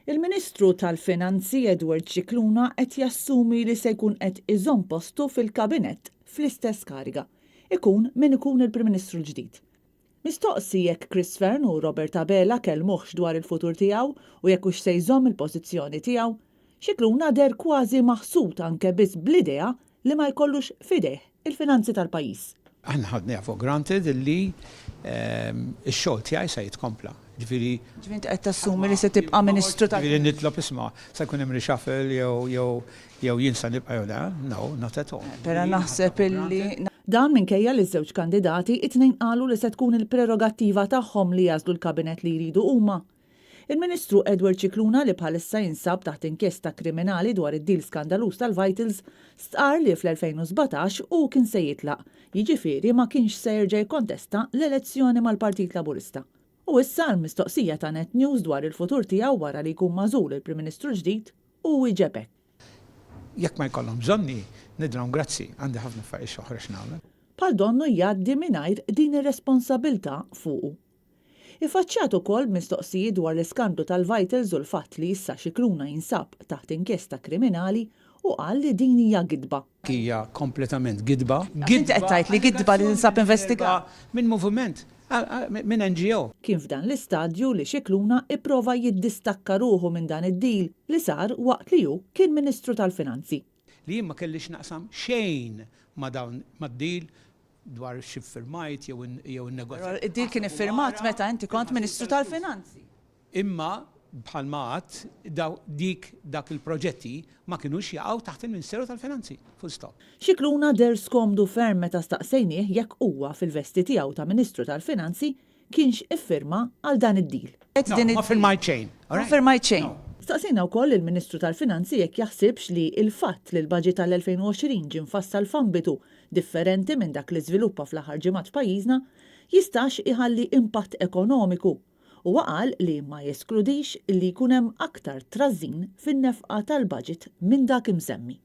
Il-Ministru tal-Finanzi Edward Scicluna qed jassumi li se jkun qed iżomm postu fil-kabinett fl-istess kariga. Ikun min ikun il-Prim Ministru l-ġdid. Mistoqsi jekk Chris Fern u Robert Abela kellmuhx dwar il-futur tiegħu u jekk hux se jżomm il-pożizzjoni tiegħu, Scicluna der kważi maħsud anke biss bl-idea li ma jkollux fideh il-finanzi tal-pajjiż. Aħna ħadna for granted li x-xogħol tiegħi se jitkompla. Ġifieri qed tassumi li se tibqa' Ministru ġifieri nitlob isma' se jkun hemm reshuffle jew jien se nibqa' jew le, no, not at all. Però naħseb illi dan minkejja li ż-żewġ kandidati it-tnejn qalu li se tkun il-prerogattiva tagħhom li jażlu l-kabinet li jridu huma. Il-Ministru Edward Scicluna li bħalissa jinsab taħt inkjesta kriminali dwar id-dil skandalus tal-Vitals stqar li fl-2017 u kien se jitlaq, jiġifieri ma kienx se jerġa' jkontesta l-elezzjoni mal-Partit Laburista. U issa l-mistoqsija ta' Net News dwar il-futur tiegħu wara li jkun magħżul il-Prim Ministru ġdid u iġebek. Jekk ma jkollhom bżonni, nidhom grazzi, għandi ħafna affarijiet oħra x'nagħmel. Bħal donnu jgħaddi mingħajr din ir-responsabilità fuqu. Ifaċċjat ukoll mistoqsijiet dwar l-iskandlu tal-Vitals u l-fatt li issa Scicluna jinsab taħt inkjesta kriminali u qal li din hija gidba. Hija kompletament gidba. Inti qed tgħid li gidba li tinsab investigat. Minn moviment, minn NGO. Kien f'dan l-istadju li Scicluna ipprova jiddistakka ruħu minn dan id-deal li sar waqt li hu kien Ministru tal-Finanzi. Li jien ma kellix naqsam xejn ma dawn mad-deal dwar xi firmajt jew in-negozjat. Id-deal kien iffirmat meta inti kont Ministru tal-Finanzi. Imma bħalmat dak il-proġetti ma kinux jaqgħu taħt il-Ministeru tal-Finanzi. Full stop. Scicluna der skomdu ferm meta staqsejnieh jekk huwa fil-vesti tiegħu ta' Ministru tal-Finanzi kienx iffirma għal dan id-deal. Ma firmajt xejn. Ma firmajt xejn. Staqsejna wkoll il-Ministru tal-Finanzi jekk jaħsibx li l-fatt li l-baġit tal-2020 ġie mfassal f'ambitu differenti minn dak li żviluppa fl-aħħar ġimgħat f'pajjiżna jistax iħalli impatt ekonomiku. U qal li ma jeskludix li jkun hemm aktar trażin fin-nefqa tal-baġit minn dak imsemmi.